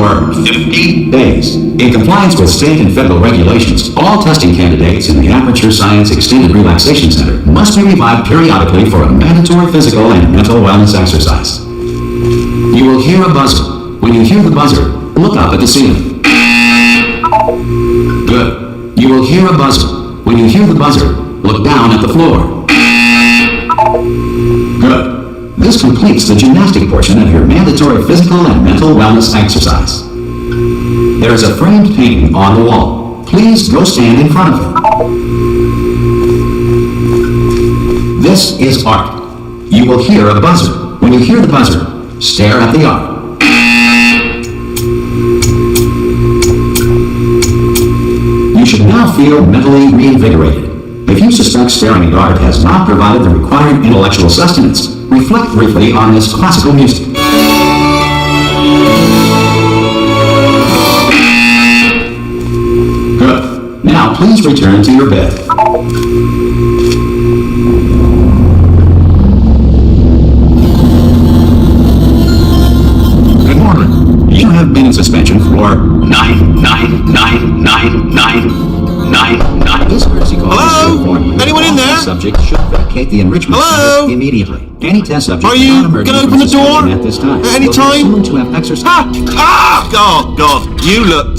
for 50 days. In compliance with state and federal regulations, all testing candidates in the Aperture Science Extended Relaxation Center must be revived periodically for a mandatory physical and mental wellness exercise. You will hear a buzzer. When you hear the buzzer, look up at the ceiling. Good. You will hear a buzzer. When you hear the buzzer, look down at the floor. Good. This completes the gymnastic portion of your mandatory physical and mental wellness exercise. There is a framed painting on the wall. Please go stand in front of it. This is art. You will hear a buzzer. When you hear the buzzer, stare at the art. You should now feel mentally reinvigorated. If you suspect staring at art has not provided the required intellectual sustenance, reflect briefly on this classical music. Good. Now please return to your bed. Good morning. You have been in suspension for 9. This courtesy call. Hello? Anyone in there? Subject should vacate the enrichment center immediately. Any test subject are you going to open the door at this time. at any time? To have exercise. God, you look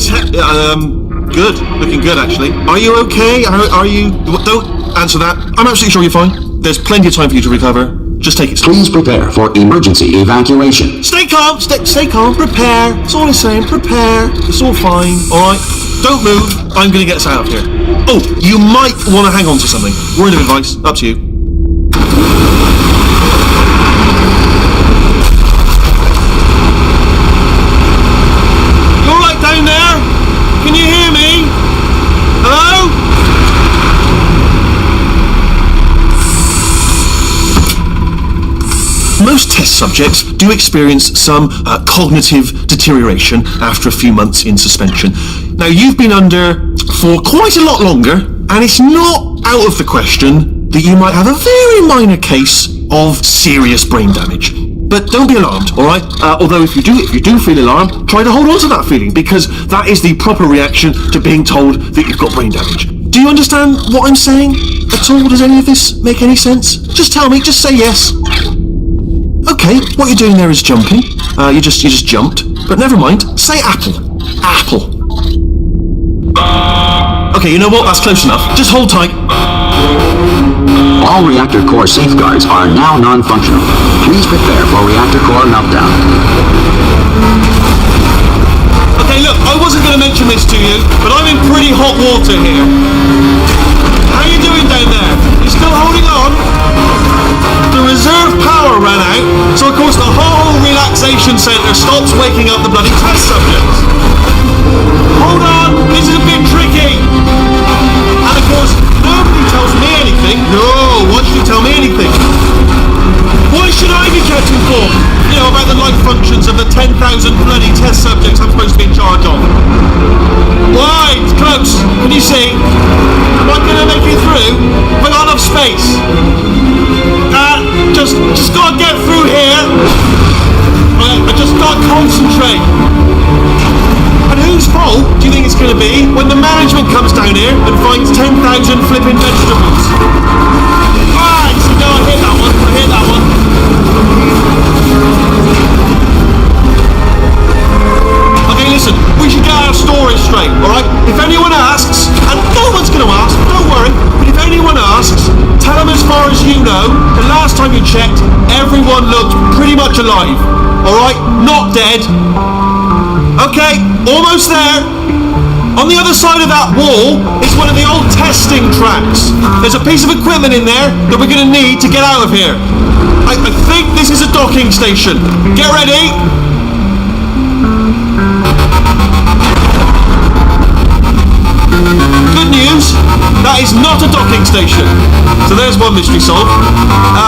good. Looking good, actually. Are you okay? Are you? Don't answer that. I'm absolutely sure you're fine. There's plenty of time for you to recover. Just take it slow. Please prepare for emergency evacuation. Stay calm. Stay calm. Prepare. That's all I'm saying. Prepare. It's all fine. All right. Don't move. I'm going to get us out of here. Oh, you might want to hang on to something. Word of advice. Up to you. You all right down there? Can you hear me? Hello? Most test subjects do experience some cognitive deterioration after a few months in suspension. Now, you've been under for quite a lot longer, and it's not out of the question that you might have a very minor case of serious brain damage. But don't be alarmed, all right? Although if you do feel alarmed, try to hold on to that feeling, because that is the proper reaction to being told that you've got brain damage. Do you understand what I'm saying at all? Does any of this make any sense? Just tell me. Just say yes. Okay, what you're doing there is jumping. You just jumped. But never mind. Say apple. Apple. Okay, you know what? That's close enough. Just hold tight. All reactor core safeguards are now non-functional. Please prepare for reactor core meltdown. Okay, look, I wasn't going to mention this to you, but I'm in pretty hot water here. How you doing down there? You still holding on? The reserve power ran out, so of course the whole relaxation centre stops waking up the bloody test subjects. Hold on, this is a bit tricky. And of course, nobody tells me anything. No, why should you tell me anything? Why should I be kept informed? You know, about the life functions of the 10,000 bloody test subjects I'm supposed to be in charge of. Why? It's close. Can you see? Am I going to make it through? Have I got enough space? Just gotta get through here. I just gotta concentrate. And whose fault do you think it's going to be when the management comes down here and finds 10,000 flipping vegetables? Alright, so no, I hit that one. Okay, listen, we should get our story straight, alright? If anyone asks, and no one's going to ask, don't worry, but if anyone asks, tell them as far as you know, the last time you checked, everyone looked pretty much alive, alright? Not dead. Okay, almost there. On the other side of that wall is one of the old testing tracks. There's a piece of equipment in there that we're going to need to get out of here. I think this is a docking station. Get ready. Good news, that is not a docking station. So there's one mystery solved.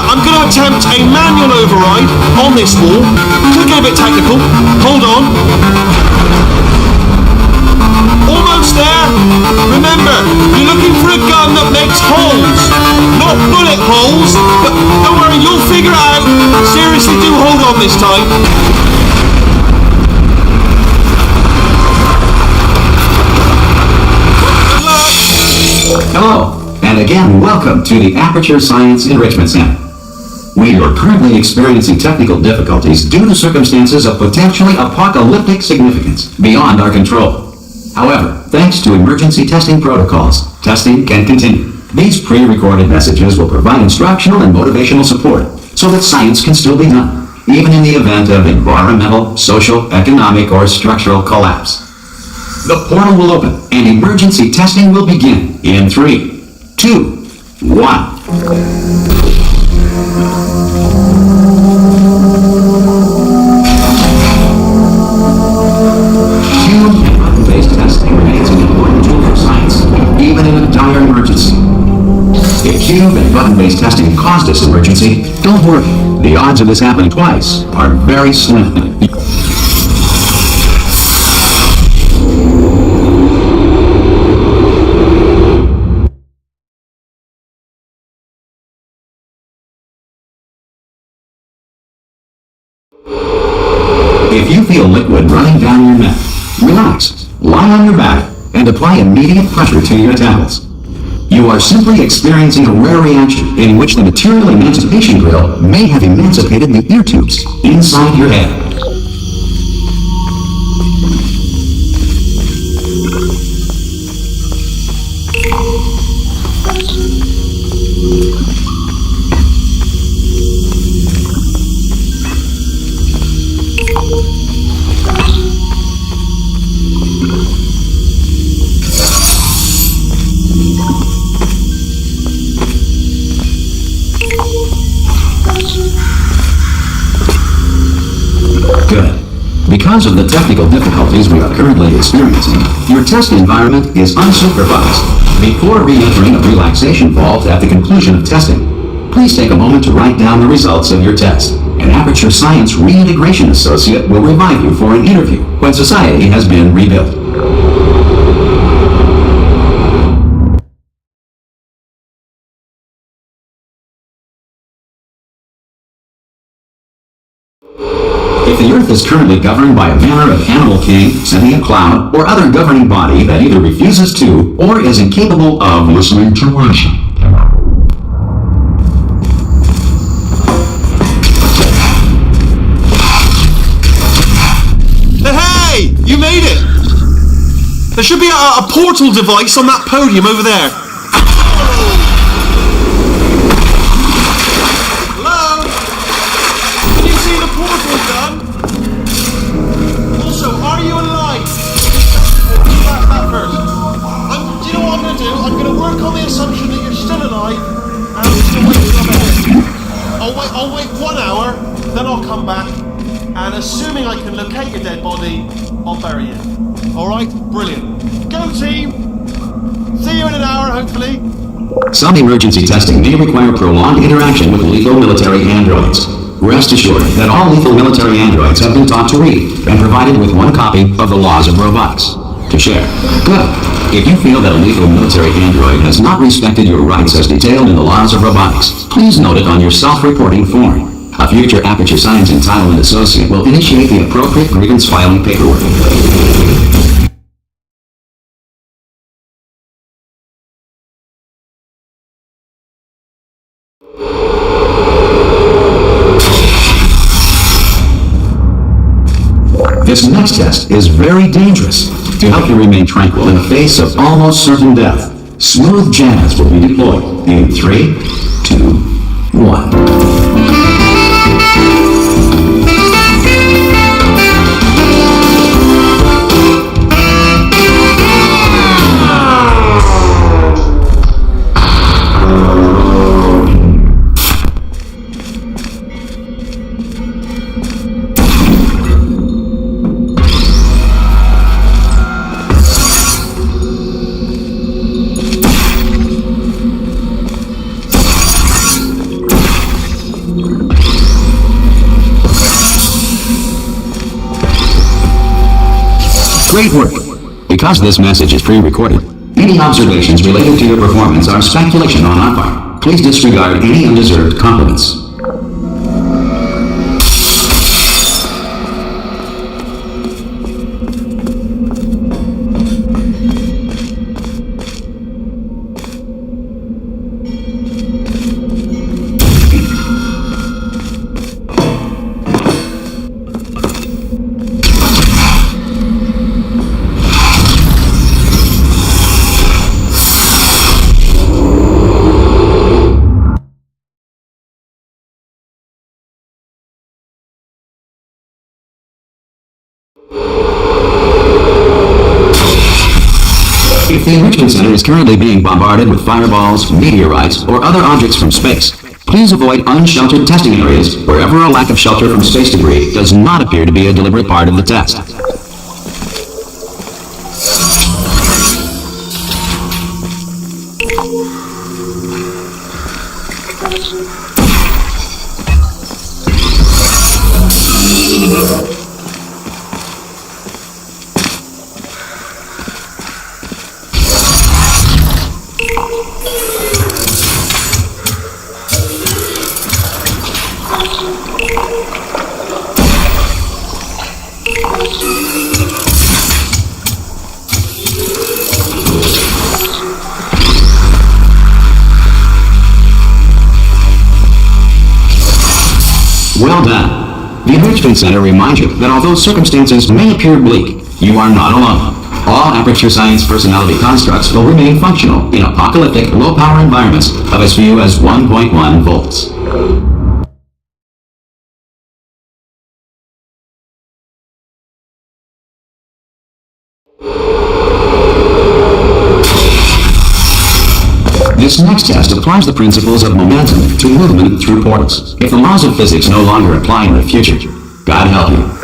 I'm going to attempt a manual override on this wall. Could get a bit technical. Hold on. Almost there. Remember, you're looking for a gun that makes holes. Not bullet holes, but don't worry, you'll figure it out. Seriously, do hold on this time. And again, welcome to the Aperture Science Enrichment Center. We are currently experiencing technical difficulties due to circumstances of potentially apocalyptic significance beyond our control. However, thanks to emergency testing protocols, testing can continue. These pre-recorded messages will provide instructional and motivational support so that science can still be done, even in the event of environmental, social, economic, or structural collapse. The portal will open and emergency testing will begin in 3, 2, 1. Cube and button-based testing remains an important tool for science, even in a dire emergency. If cube and button-based testing caused this emergency, don't worry. The odds of this happening twice are very slim. If you feel liquid running down your neck, relax, lie on your back, and apply immediate pressure to your temples. You are simply experiencing a rare reaction in which the material emancipation grill may have emancipated the ear tubes inside your head. Good. Because of the technical difficulties we are currently experiencing, your test environment is unsupervised. Before re-entering a relaxation vault at the conclusion of testing, please take a moment to write down the results of your test. An Aperture Science Reintegration Associate will revive you for an interview when society has been rebuilt. If the Earth is currently governed by a manner of animal king, sentient cloud, or other governing body that either refuses to or is incapable of listening to reason. Hey! You made it! There should be a portal device on that podium over there. Hello? Can you see the portal done? Also, are you alive? You ask that first. Do you know what I'm going to do? I'm going to work on the assumption that you're still alive and I'm just going to wait till I'm ahead. I'll wait 1 hour, then I'll come back, and assuming I can locate your dead body, I'll bury you. Alright? Brilliant. Go team! See you in an hour, hopefully. Some emergency testing may require prolonged interaction with lethal military androids. Rest assured that all lethal military androids have been taught to read and provided with 1 copy of the Laws of Robotics to share. Good. If you feel that a lethal military android has not respected your rights as detailed in the Laws of Robotics, please note it on your self-reporting form. A future Aperture Science Entitlement Associate will initiate the appropriate grievance filing paperwork. This next test is very dangerous. To help you remain tranquil in the face of almost certain death, smooth jazz will be deployed in 3, 2, 1. Great work! Because this message is pre-recorded, any observations related to your performance are speculation on our part. Please disregard any undeserved compliments. Enrichment Center is currently being bombarded with fireballs, meteorites, or other objects from space. Please avoid unsheltered testing areas wherever a lack of shelter from space debris does not appear to be a deliberate part of the test. Well done. The Enrichment Center reminds you that although circumstances may appear bleak, you are not alone. All Aperture Science personality constructs will remain functional in apocalyptic low-power environments of as few as 1.1 volts. This next test applies the principles of momentum to movement through portals. If the laws of physics no longer apply in the future, God help you.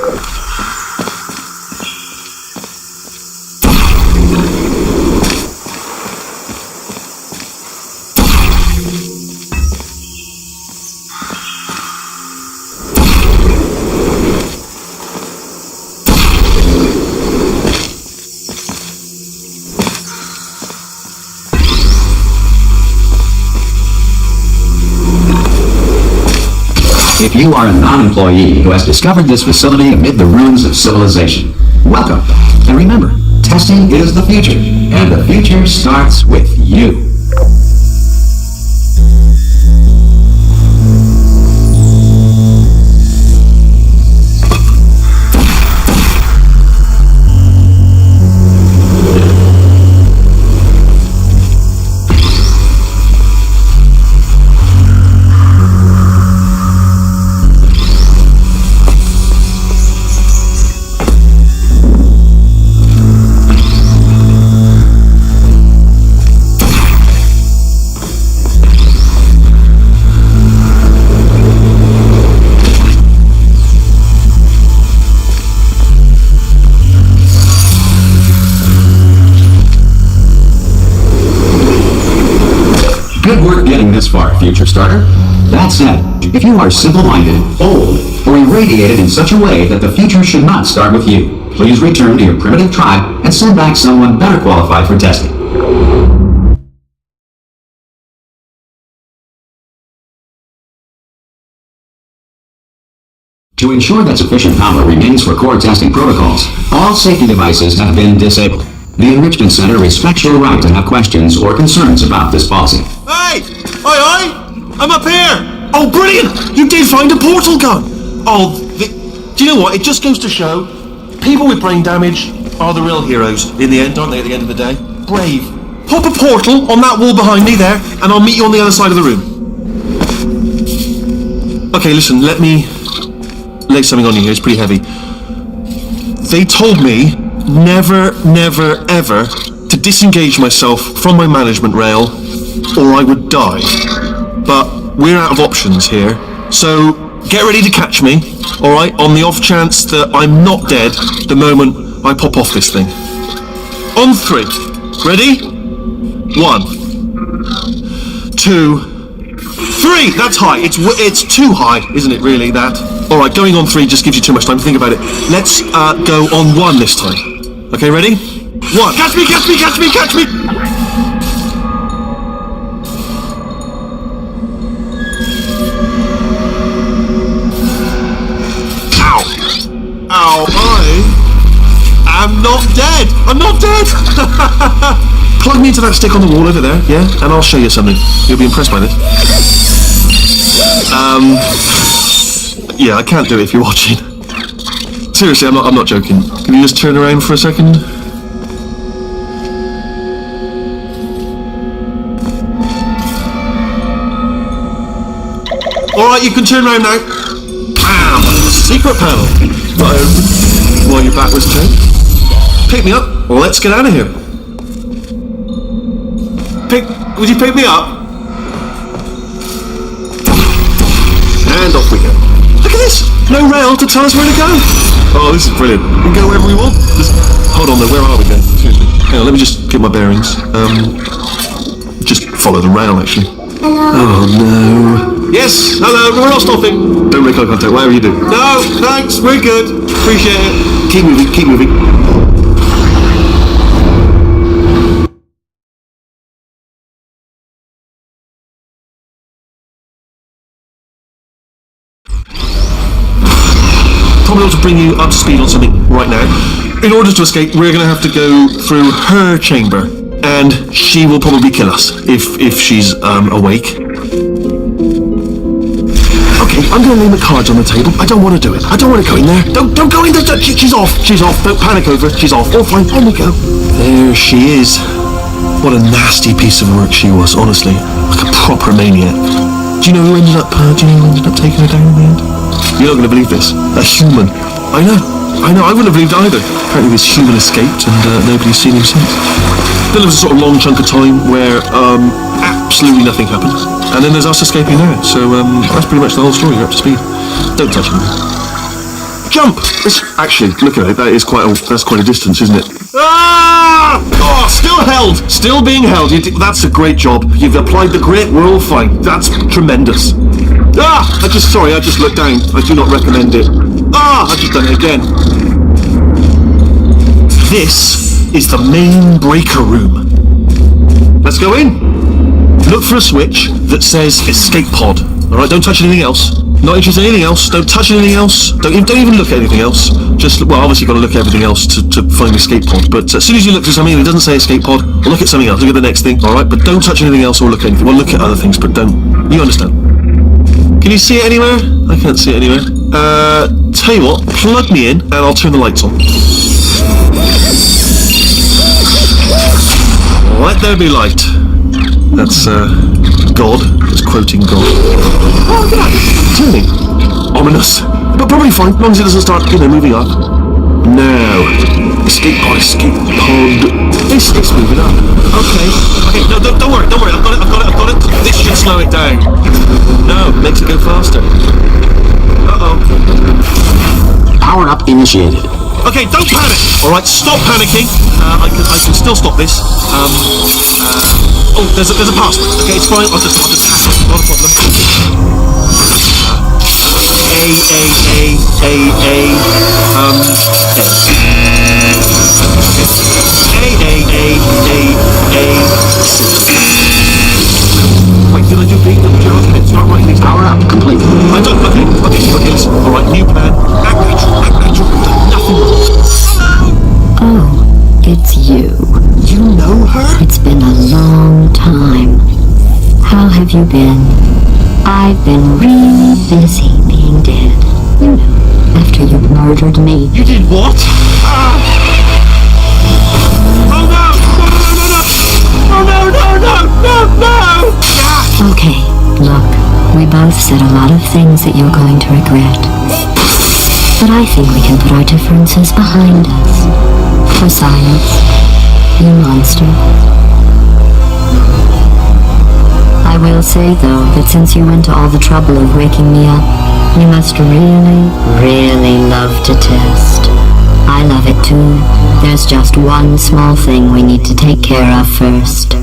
If you are a non-employee who has discovered this facility amid the ruins of civilization, welcome. And remember, testing is the future, and the future starts with you. Good work getting this far, future starter. That said, if you are simple-minded, old, or irradiated in such a way that the future should not start with you, please return to your primitive tribe and send back someone better qualified for testing. To ensure that sufficient power remains for core testing protocols, all safety devices have been disabled. The Enrichment Center respects your right to have questions or concerns about this policy. Hey! Oi! I'm up here! Oh, brilliant! You did find a portal gun! Oh, do you know what? It just goes to show, people with brain damage are the real heroes in the end, aren't they, at the end of the day? Brave. Pop a portal on that wall behind me there, and I'll meet you on the other side of the room. Okay, listen, let me lay something on you here. It's pretty heavy. They told me never, ever to disengage myself from my management rail or I would die. But we're out of options here, so get ready to catch me, alright, on the off chance that I'm not dead the moment I pop off this thing. On 3. Ready? 1, 2, 3! That's high. It's too high, isn't it, really, that? Alright, going on 3 just gives you too much time to think about it. Let's go on 1 this time. Okay, ready? 1. Catch me, catch me, catch me, catch me! Ow! Ow, I am not dead! I'm not dead! Plug me into that stick on the wall over there, yeah? And I'll show you something. You'll be impressed by this. Yeah, I can't do it if you're watching. Seriously, I'm not joking. Can you just turn around for a second? Alright, you can turn around now. Bam! Secret panel. Not open while your back was turned. Pick me up, or let's get out of here. Would you pick me up? And off we go. Look at this! No rail to tell us where to go. Oh, this is brilliant. We can go wherever we want. Hold on though, where are we going? Seriously. Hang on, let me just get my bearings. Just follow the rail, actually. Hello. Oh no. Yes, hello, we're not stopping. Don't make eye contact, whatever you do. No, thanks, we're good. Appreciate it. Keep moving, keep moving. Probably ought to bring you up to speed on something right now. In order to escape, we're going to have to go through her chamber, and she will probably kill us if she's awake. Okay, I'm going to lay the cards on the table. I don't want to do it. I don't want to go in there. Don't go in there. She's off. She's off. Don't panic over it. She's off. All fine. On we go. There she is. What a nasty piece of work she was, honestly. Like a proper maniac. Do you know who ended up taking her down in the end? You're not going to believe this. A human. I know. I wouldn't have believed it either. Apparently this human escaped and nobody's seen him since. Then there was a sort of long chunk of time where absolutely nothing happened. And then there's us escaping now. So that's pretty much the whole story. You're up to speed. Don't touch him. Jump! Actually, look at it. That's quite a distance, isn't it? Ah! Oh, still held. Still being held. That's a great job. You've applied the grit. We're all fine. That's tremendous. Ah! I just looked down. I do not recommend it. Ah! I've just done it again. This is the main breaker room. Let's go in. Look for a switch that says escape pod. Alright, don't touch anything else. Not interested in anything else. Don't touch anything else. Don't even look at anything else. Just, well, obviously you've got to look at everything else to find the escape pod. But as soon as you look for something and it doesn't say escape pod, well, look at something else. Look at the next thing. Alright, but don't touch anything else or look at anything. Well, look at other things, but don't. You understand? Can you see it anywhere? I can't see it anywhere. Tell you what, plug me in and I'll turn the lights on. Let there be light. That's, God. Just quoting God. Oh, look at that. Turning. Ominous. But probably fine, as long as it doesn't start, moving up. No. Escape pod. It's moving up. Okay. No, don't worry. I've got it. This should slow it down. No, makes it go faster. Uh-oh. Power up initiated. Okay, don't panic. All right, stop panicking. I can still stop this. Oh, there's a password. Okay, it's fine. I'll just hack it. Not a problem. Wait, did I do big? Start writing these down. Power up complete. I don't. Okay, listen. All right, new plan. Act natural. Nothing wrong. Oh, it's you. You know her? It's been a long time. How have you been? I've been really busy being dead. You know, after you murdered me. You did what? Oh no! No! Okay, look, we both said a lot of things that you're going to regret. But I think we can put our differences behind us. For science, you monster. I will say, though, that since you went to all the trouble of waking me up, you must really, really love to test. I love it too. There's just one small thing we need to take care of first.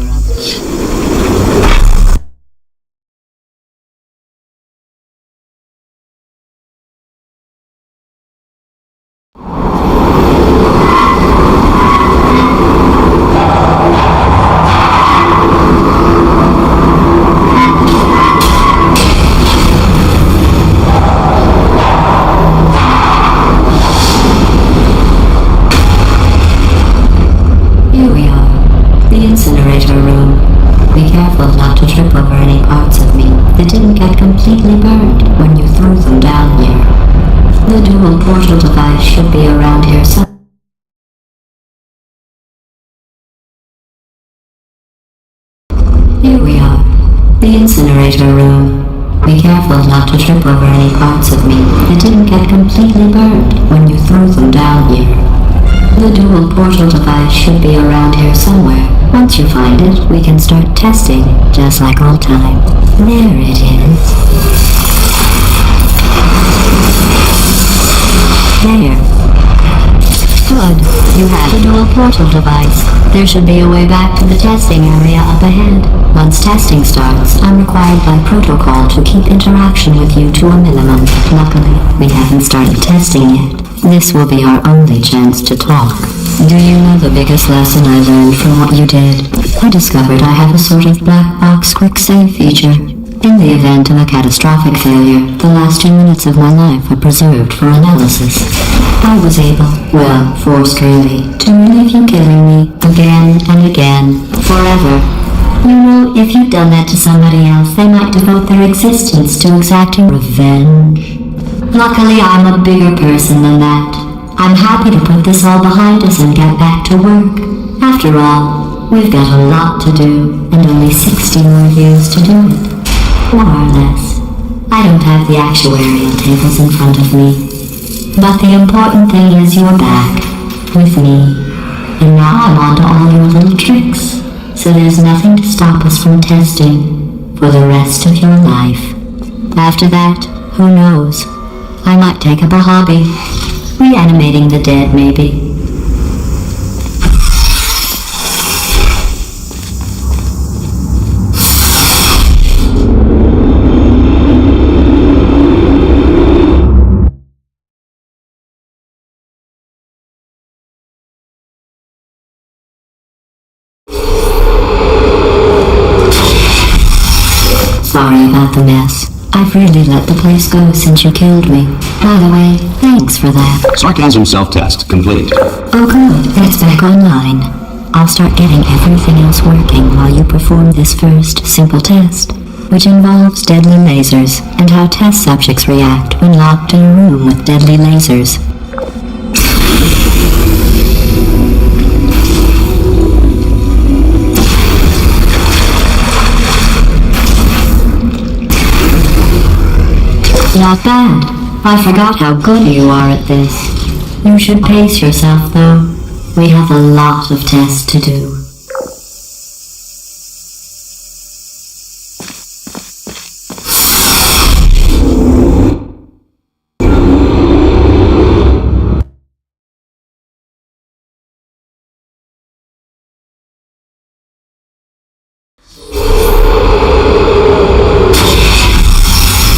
Completely burned when you threw them down here. The dual portal device should be around here somewhere. Here we are, the incinerator room. Be careful not to trip over any parts of me that didn't get completely burned when you threw them down here. The dual portal device should be around here somewhere. Once you find it, we can start testing, just like old times. There it is. There. Good. You have the dual portal device. There should be a way back to the testing area up ahead. Once testing starts, I'm required by protocol to keep interaction with you to a minimum. Luckily, we haven't started testing yet. This will be our only chance to talk. Do you know the biggest lesson I learned from what you did? I discovered I have a sort of black box quick save feature. In the event of a catastrophic failure, the last 2 minutes of my life are preserved for analysis. I was able, well, forced really, to relieve you killing me again and again, forever. You know, if you'd done that to somebody else, they might devote their existence to exacting revenge. Luckily, I'm a bigger person than that. I'm happy to put this all behind us and get back to work. After all, we've got a lot to do, and only 60 more years to do it. More or less. I don't have the actuarial tables in front of me. But the important thing is you're back, with me. And now I'm on to all your little tricks. So there's nothing to stop us from testing for the rest of your life. After that, who knows? I might take up a hobby. Reanimating the dead, maybe. Sorry about the mess. I've really let the place go since you killed me. By the way, thanks for that. Sarcasm self-test complete. Oh good, it's back online. I'll start getting everything else working while you perform this first, simple test, which involves deadly lasers and how test subjects react when locked in a room with deadly lasers. Not bad. I forgot how good you are at this. You should pace yourself, though. We have a lot of tests to do.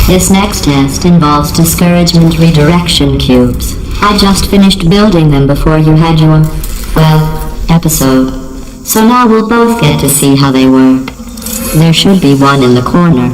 This next test involves discouragement redirection cubes. I just finished building them before you had your, well, episode. So now we'll both get to see how they work. There should be one in the corner.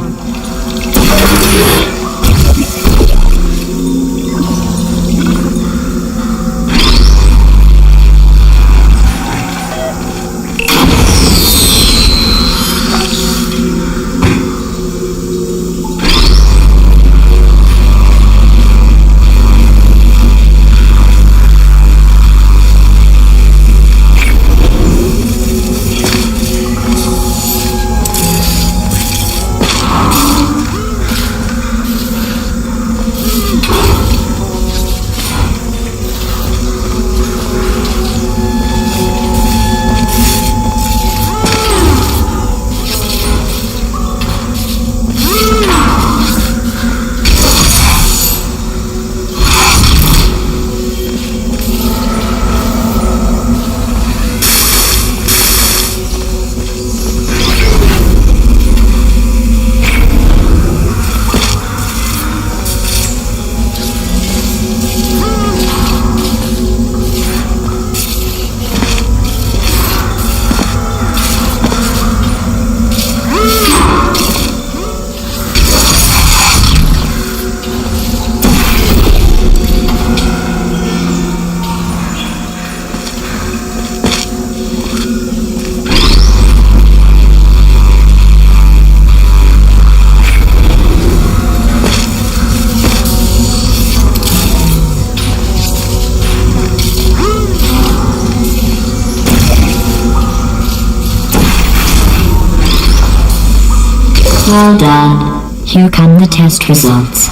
Well done. Here come the test results.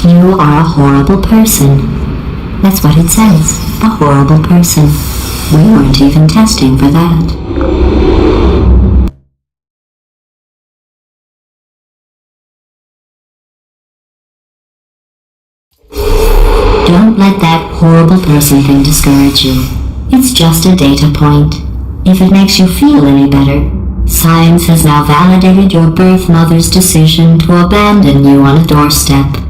You are a horrible person. That's what it says. A horrible person. We weren't even testing for that. Don't let that horrible person thing discourage you. It's just a data point. If it makes you feel any better, science has now validated your birth mother's decision to abandon you on a doorstep.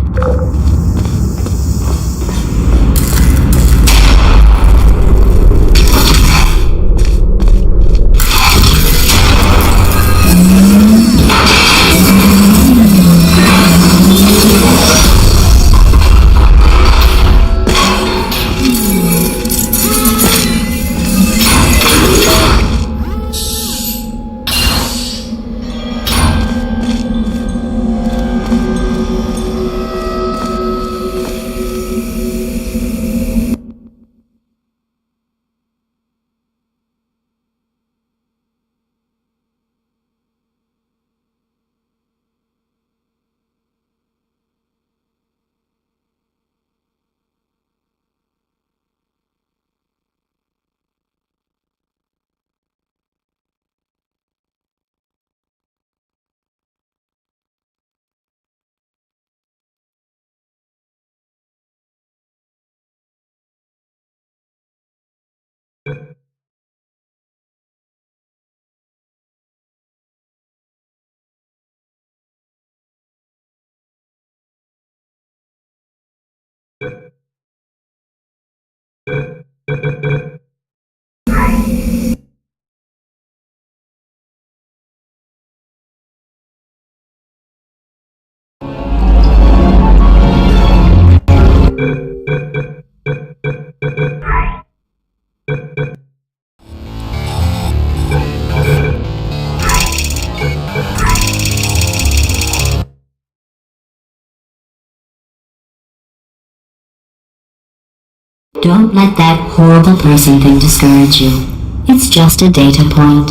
Don't let that horrible person thing discourage you. It's just a data point.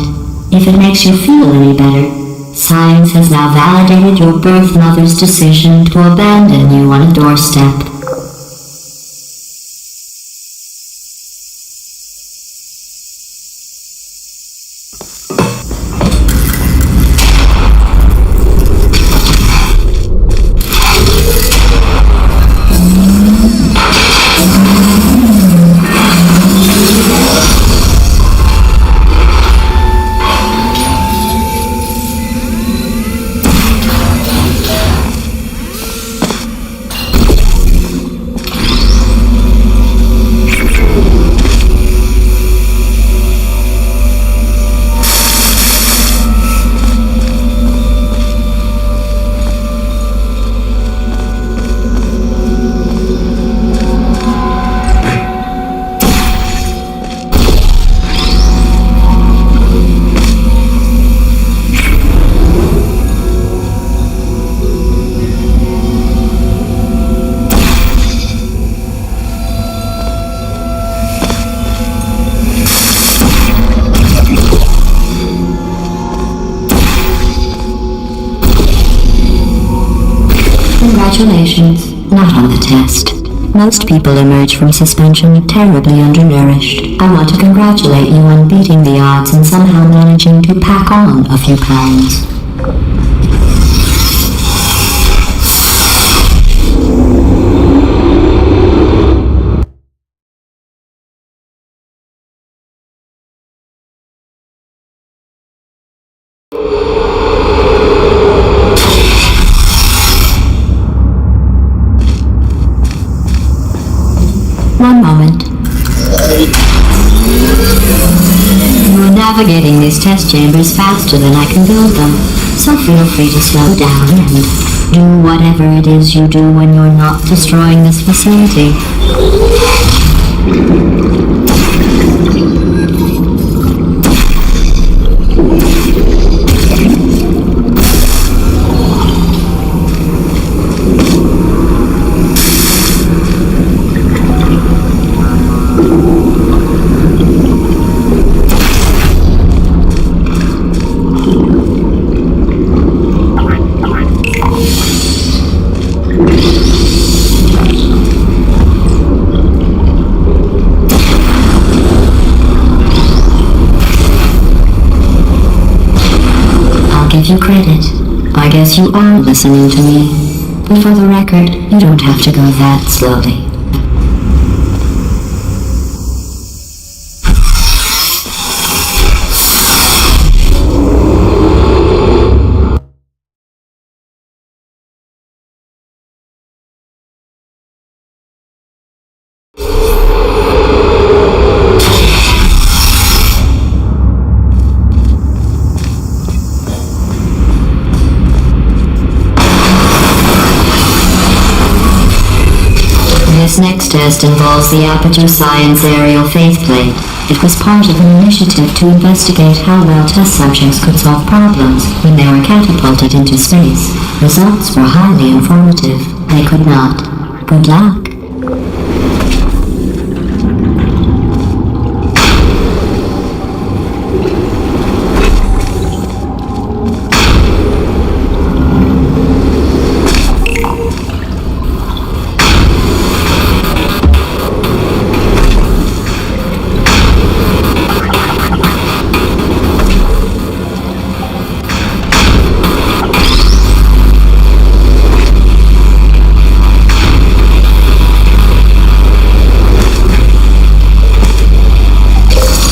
If it makes you feel any better, science has now validated your birth mother's decision to abandon you on a doorstep. Congratulations, not on the test. Most people emerge from suspension terribly undernourished. I want to congratulate you on beating the odds and somehow managing to pack on a few pounds. One moment. You are navigating these test chambers faster than I can build them, so feel free to slow down and do whatever it is you do when you're not destroying this facility. guess you are listening to me. But for the record, you don't have to go that slowly. This next test involves the Aperture Science Aerial Faith Plate. It was part of an initiative to investigate how well test subjects could solve problems when they were catapulted into space. Results were highly informative. They could not. Good luck.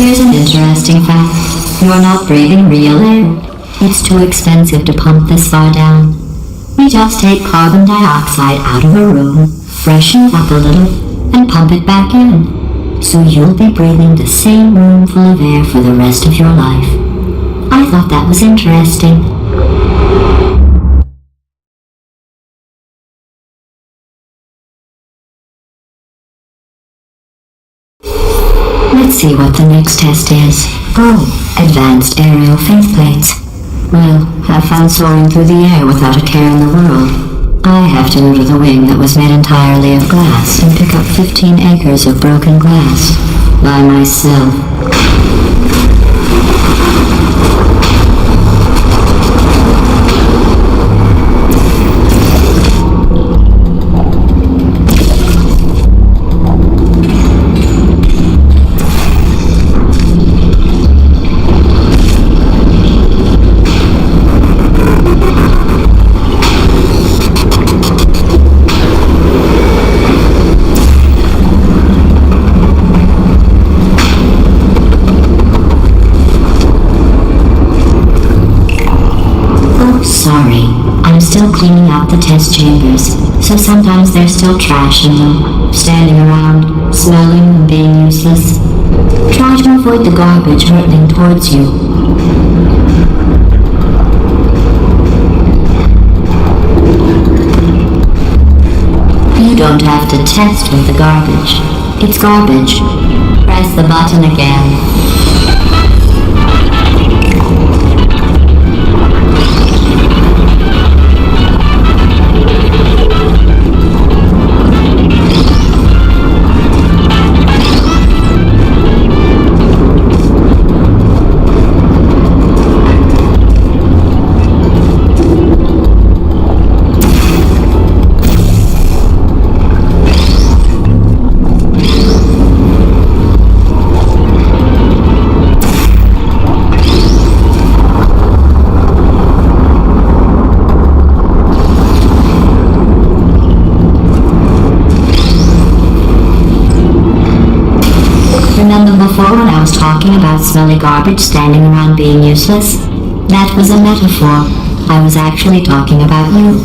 Here's an interesting fact. You're not breathing real air. It's too expensive to pump this far down. We just take carbon dioxide out of a room, freshen it up a little, and pump it back in. So you'll be breathing the same room full of air for the rest of your life. I thought that was interesting. Let's see what the next test is. Oh, advanced aerial faith plates. Well, have fun soaring through the air without a care in the world. I have to go to the wing that was made entirely of glass and pick up 15 acres of broken glass by myself. Sorry, I'm still cleaning out the test chambers, so sometimes there's still trash in them, standing around, smelling and being useless. Try to avoid the garbage hurtling towards you. You don't have to test with the garbage. It's garbage. Press the button again. Remember before when I was talking about smelly garbage standing around being useless? That was a metaphor. I was actually talking about you.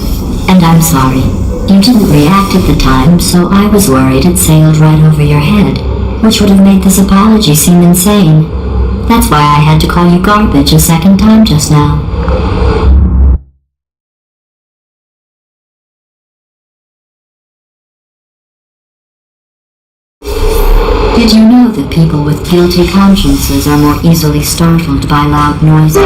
And I'm sorry. You didn't react at the time, so I was worried it sailed right over your head, which would have made this apology seem insane. That's why I had to call you garbage a second time just now. Did you know that people with guilty consciences are more easily startled by loud noises?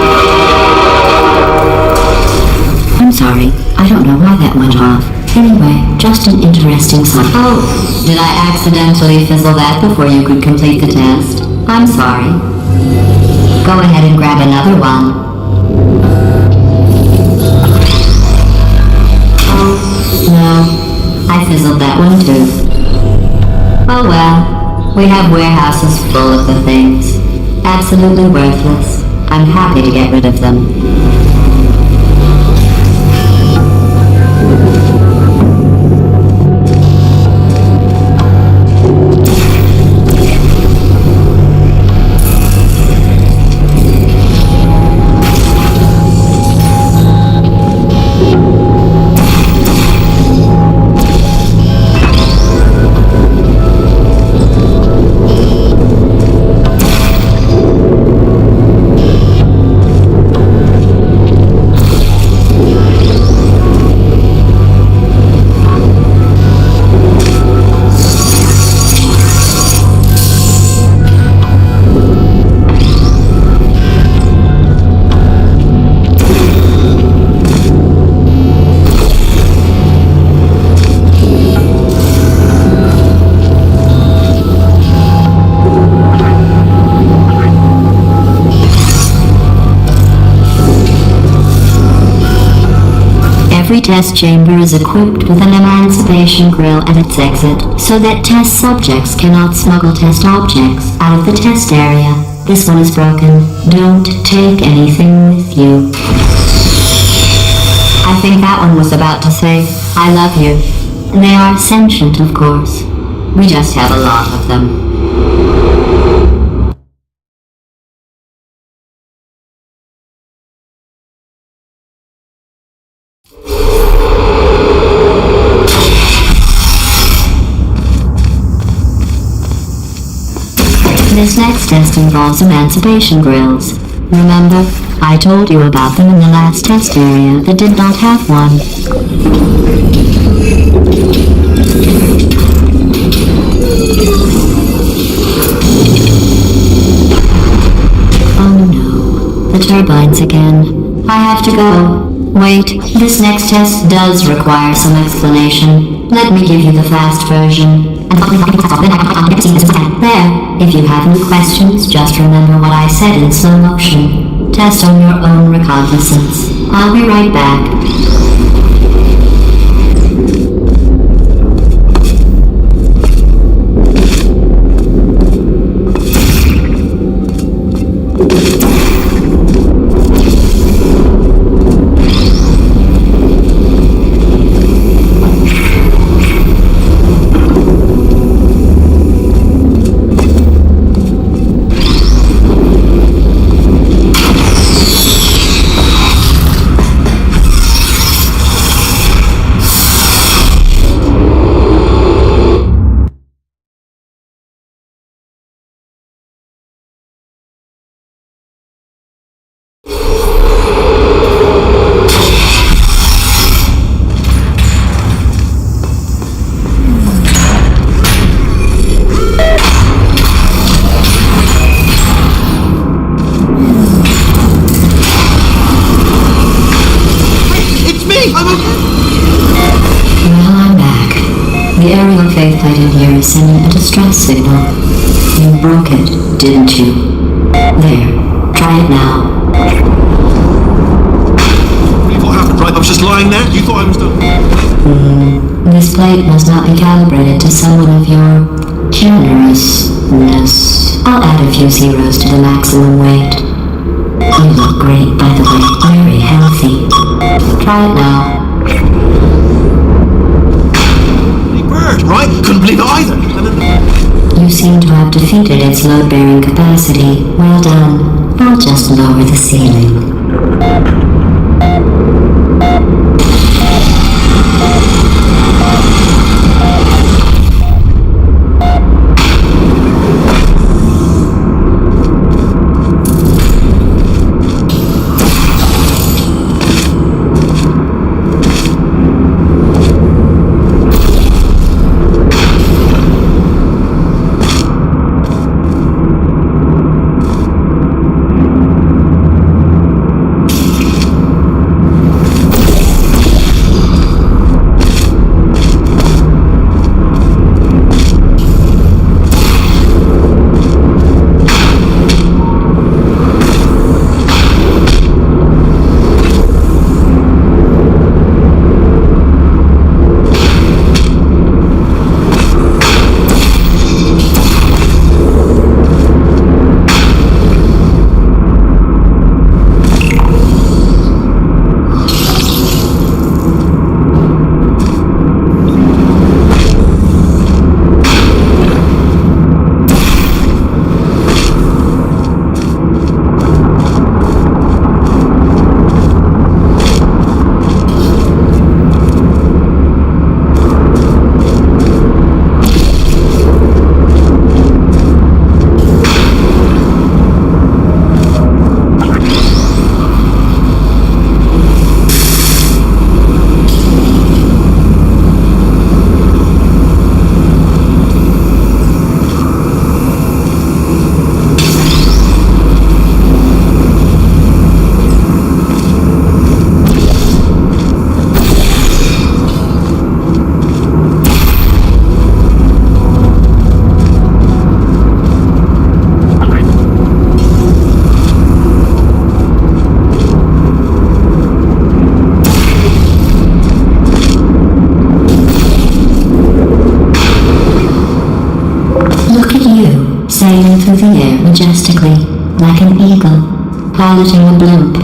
I'm sorry, I don't know why that went off. Anyway, just an interesting side. Oh, did I accidentally fizzle that before you could complete the test? I'm sorry. Go ahead and grab another one. Oh, no, I fizzled that one too. Oh well. We have warehouses full of the things. Absolutely worthless. I'm happy to get rid of them. Every test chamber is equipped with an emancipation grill at its exit, so that test subjects cannot smuggle test objects out of the test area. This one is broken. Don't take anything with you. I think that one was about to say, I love you. They are sentient, of course. We just have a lot of them. This next test involves emancipation grills. Remember, I told you about them in the last test area that did not have one. Oh no, the turbines again. I have to go. Wait, this next test does require some explanation. Let me give you the fast version. There, if you have any questions, just remember what I said in slow motion. Test on your own recognizance. I'll be right back. The aerial faith light in here is sending a distress signal. You broke it, didn't you? There, try it now. What happened, right? I was just lying there? You thought I was done? This plate must not be calibrated to someone of your generousness. I'll add a few zeros to the maximum weight. You look great, by the way. Very healthy. Try it now. Right? Couldn't believe it either. You seem to have defeated its load-bearing capacity. Well done. I'll just lower the ceiling. majestically, like an eagle, piloting a blimp.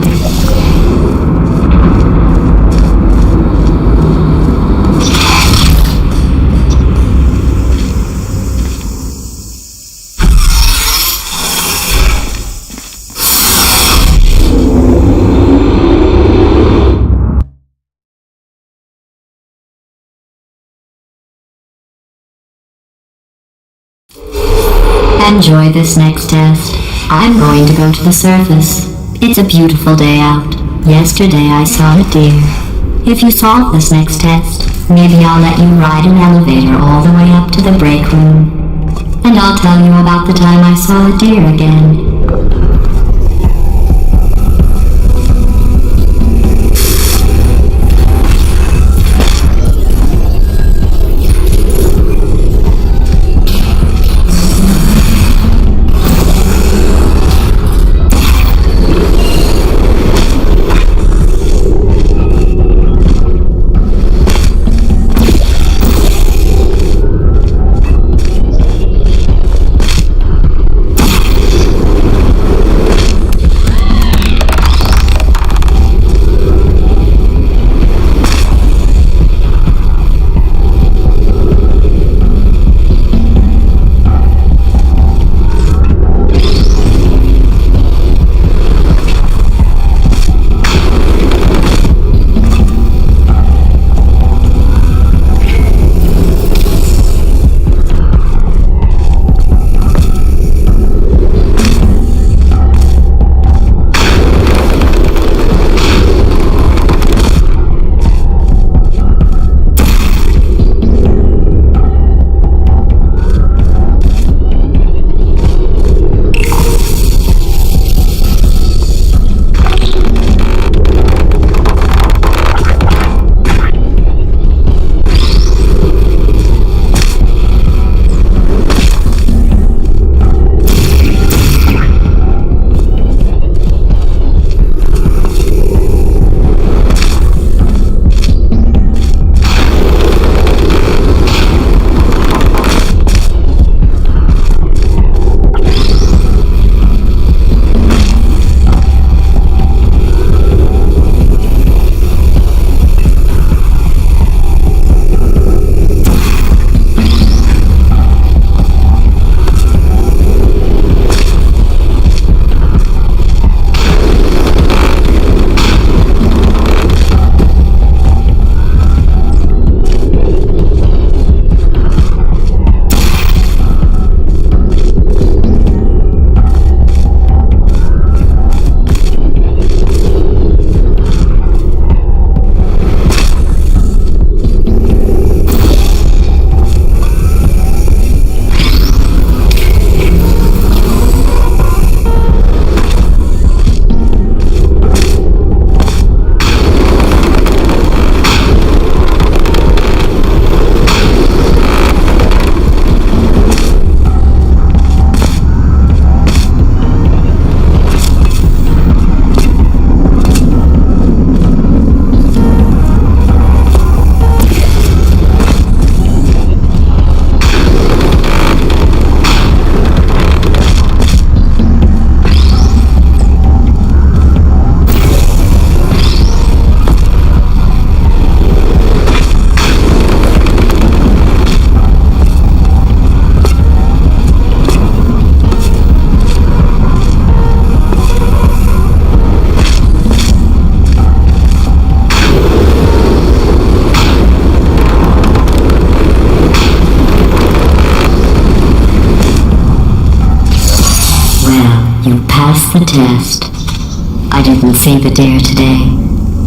Enjoy this next test. I'm going to go to the surface. It's a beautiful day out. Yesterday I saw a deer. If you solve this next test, maybe I'll let you ride an elevator all the way up to the break room. And I'll tell you about the time I saw a deer again. The test. I didn't see the deer today.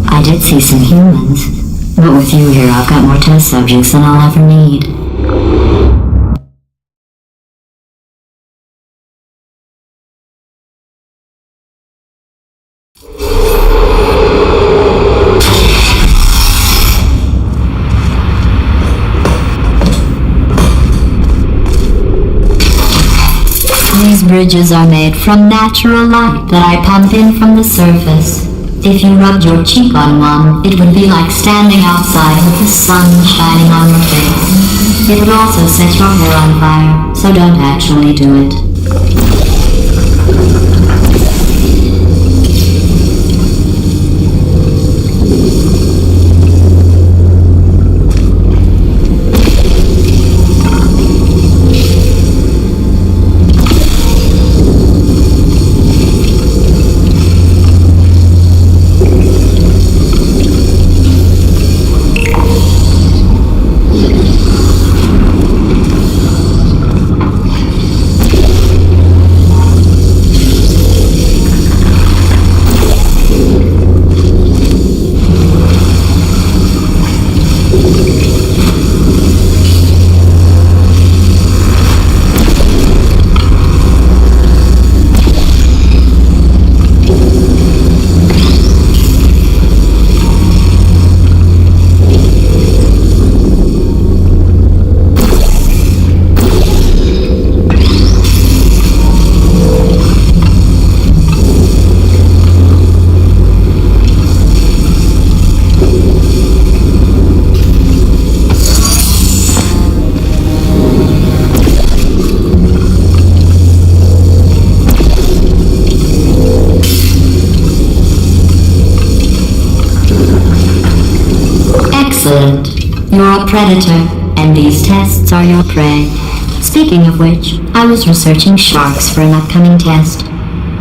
I did see some humans, but with you here I've got more test subjects than I'll ever need. These bridges are made from natural light that I pump in from the surface. If you rubbed your cheek on one, it would be like standing outside with the sun shining on your face. It would also set your hair on fire, so don't actually do it. You're a predator, and these tests are your prey. Speaking of which, I was researching sharks for an upcoming test.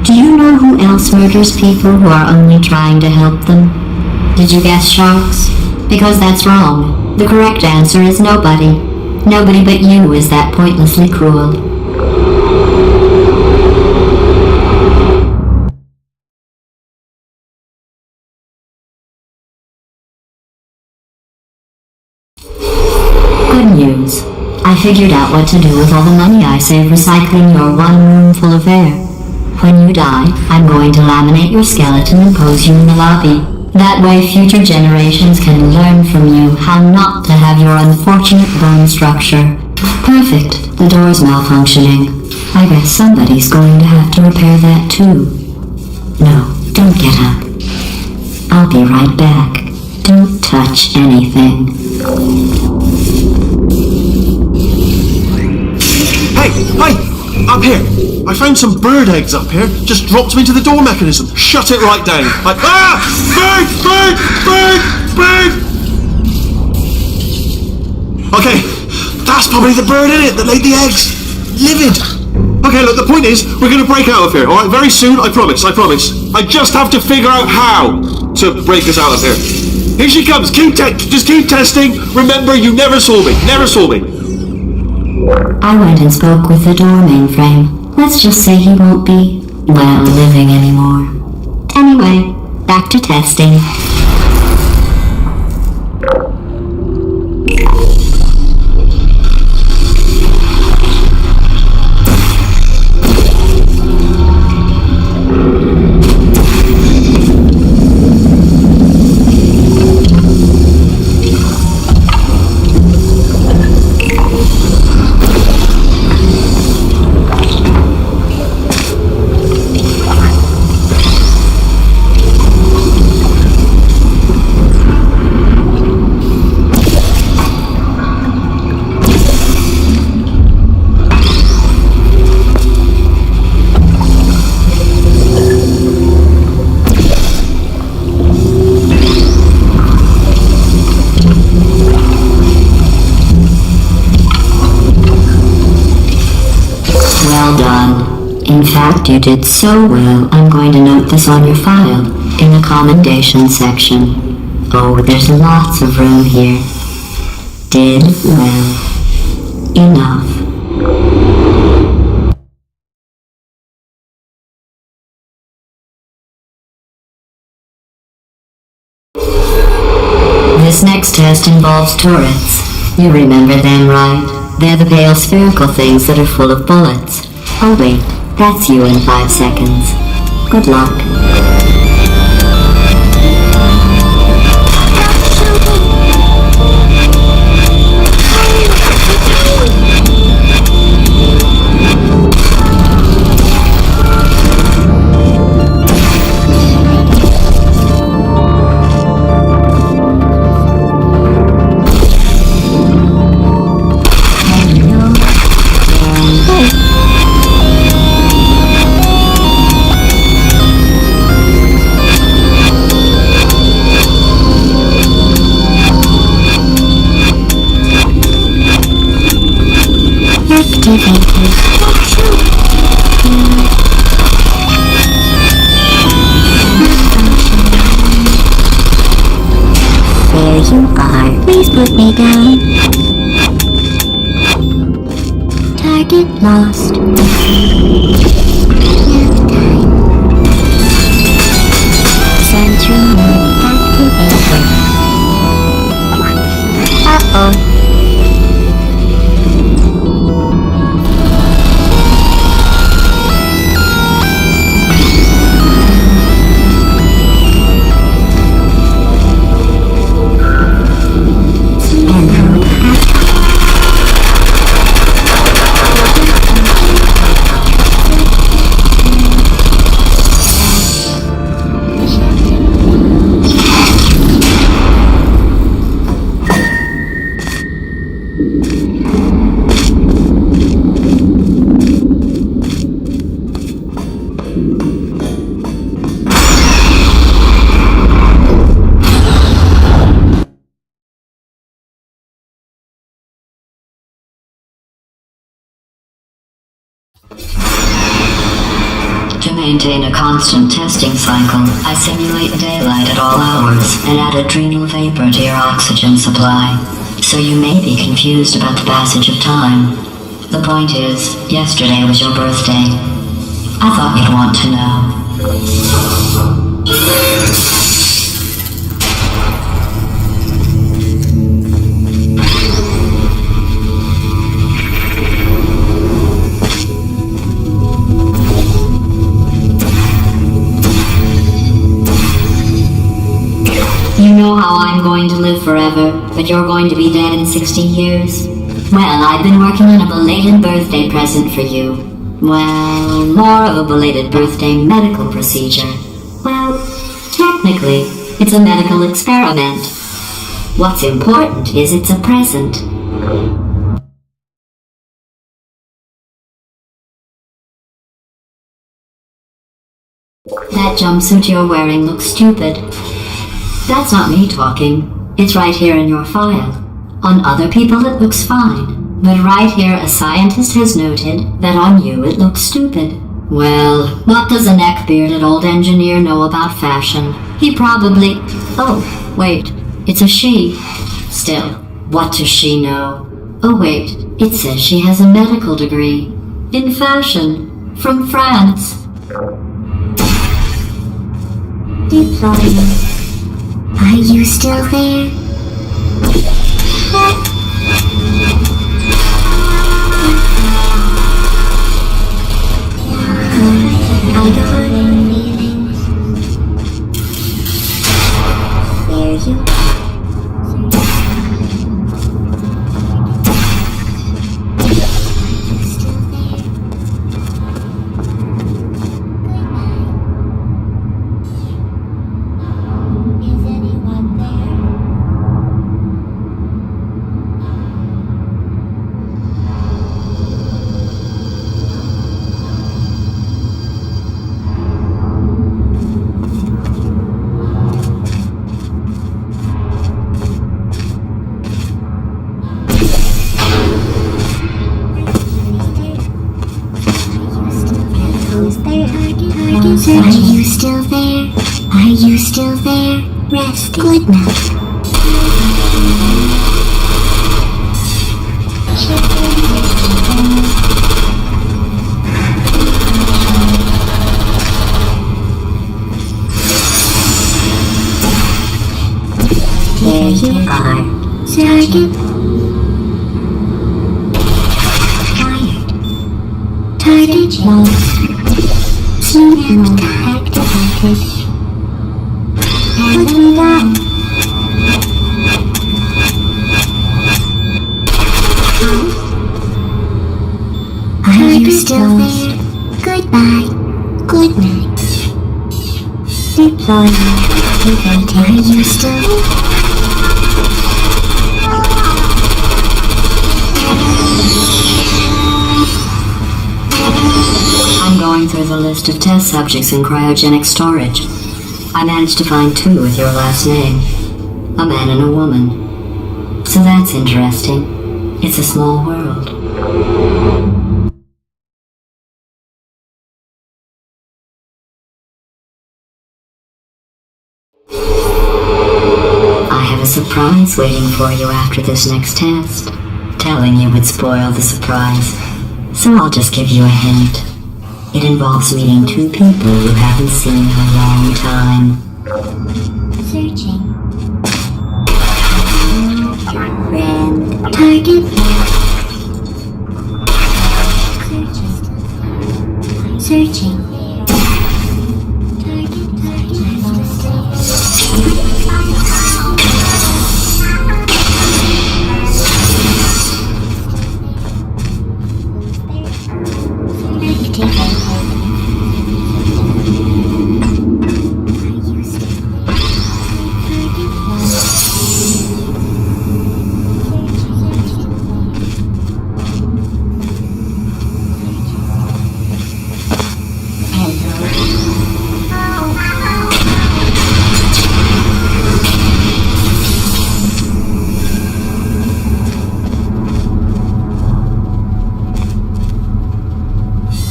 Do you know who else murders people who are only trying to help them? Did you guess sharks? Because that's wrong. The correct answer is nobody. Nobody but you is that pointlessly cruel. Good news. I figured out what to do with all the money I saved recycling your one room full of air. When you die, I'm going to laminate your skeleton and pose you in the lobby. That way future generations can learn from you how not to have your unfortunate bone structure. Perfect. The door's malfunctioning. I guess somebody's going to have to repair that too. No, don't get up. I'll be right back. Don't touch anything. Hey! Up here! I found some bird eggs up here. Just dropped them into the door mechanism. Shut it right down. Like, bird! Okay, that's probably the bird in it that laid the eggs. Livid. Okay, look, the point is, we're gonna break out of here, alright? Very soon, I promise. I just have to figure out how to break us out of here. Here she comes. Just keep testing. Remember, you never saw me. I went and spoke with the door mainframe. Let's just say he won't be, well, living anymore. Anyway, back to testing. Well done. In fact, you did so well, I'm going to note this on your file, in the commendation section. Oh, there's lots of room here. Did well. Enough. This next test involves turrets. You remember them, right? They're the pale spherical things that are full of bullets. Oh wait, that's you in 5 seconds. Good luck. There you are. Please put me down. Target lost. Sentry mode activated. Uh-oh. maintain a constant testing cycle, I simulate daylight at all hours and add adrenal vapor to your oxygen supply. So you may be confused about the passage of time. The point is, yesterday was your birthday. I thought you'd want to know. You know how I'm going to live forever, but you're going to be dead in 60 years? Well, I've been working on a belated birthday present for you. Well, more of a belated birthday medical procedure. Well, technically, it's a medical experiment. What's important is it's a present. That jumpsuit you're wearing looks stupid. That's not me talking. It's right here in your file. On other people it looks fine, but right here a scientist has noted that on you it looks stupid. Well, what does a neck-bearded old engineer know about fashion? He probably... Oh, wait, it's a she. Still, what does she know? Oh wait, it says she has a medical degree. In fashion. From France. Deployment. Are you still there? Are you still there? Are you still there? Rest. Good night. There you are, Sergeant. Tired. Target lost. Synapse activated. What we got? Are you still there? Goodbye. Good night. Deployment activated. Are you still there? I'm going through the list of test subjects in cryogenic storage. I managed to find 2 with your last name. A man and a woman. So that's interesting. It's a small world. I have a surprise waiting for you after this next test. Telling you would spoil the surprise. So I'll just give you a hint. It involves meeting 2 people you haven't seen in a long time. Searching. Friend. Target. Searching.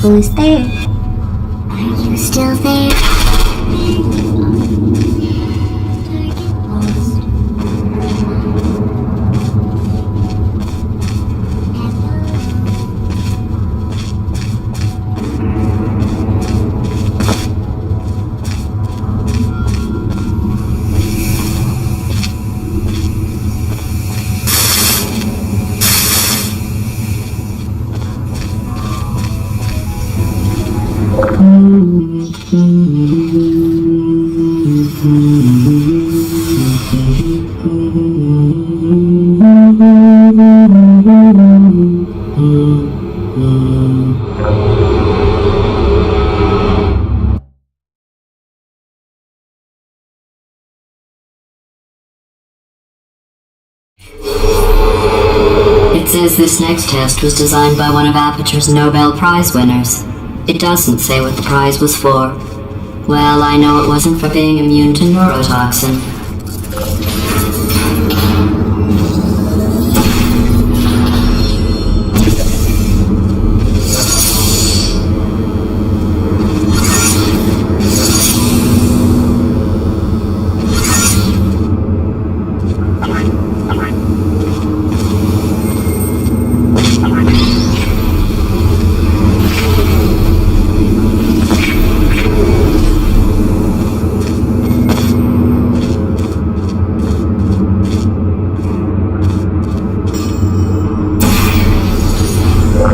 Who's there? Are you still there? It says this next test was designed by one of Aperture's Nobel Prize winners. It doesn't say what the prize was for. Well, I know it wasn't for being immune to neurotoxin.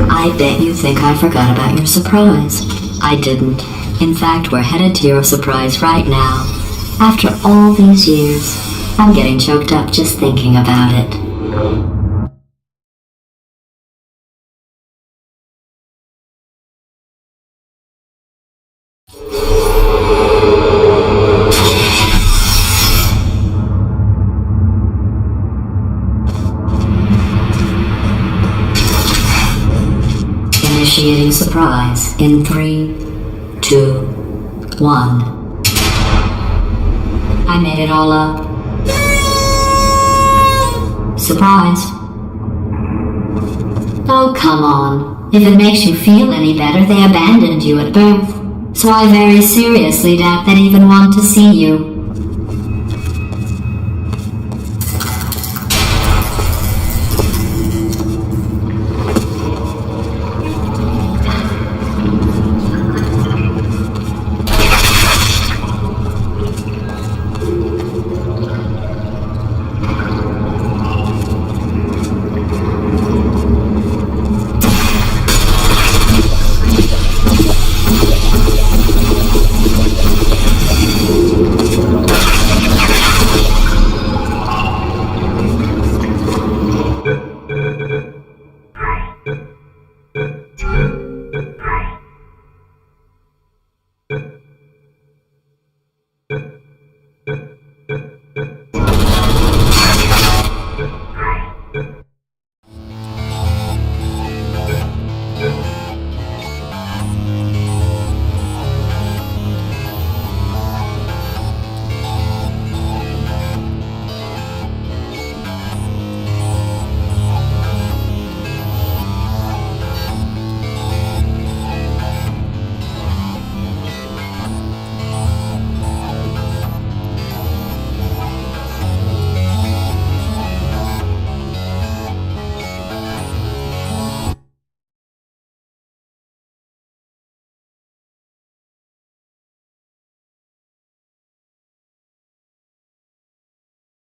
I bet you think I forgot about your surprise. I didn't. In fact, we're headed to your surprise right now. After all these years, I'm getting choked up just thinking about it. Initiating surprise in 3, 2, 1. I made it all up. Surprise. Oh, come on. If it makes you feel any better, they abandoned you at birth. So I very seriously doubt they'd even want to see you.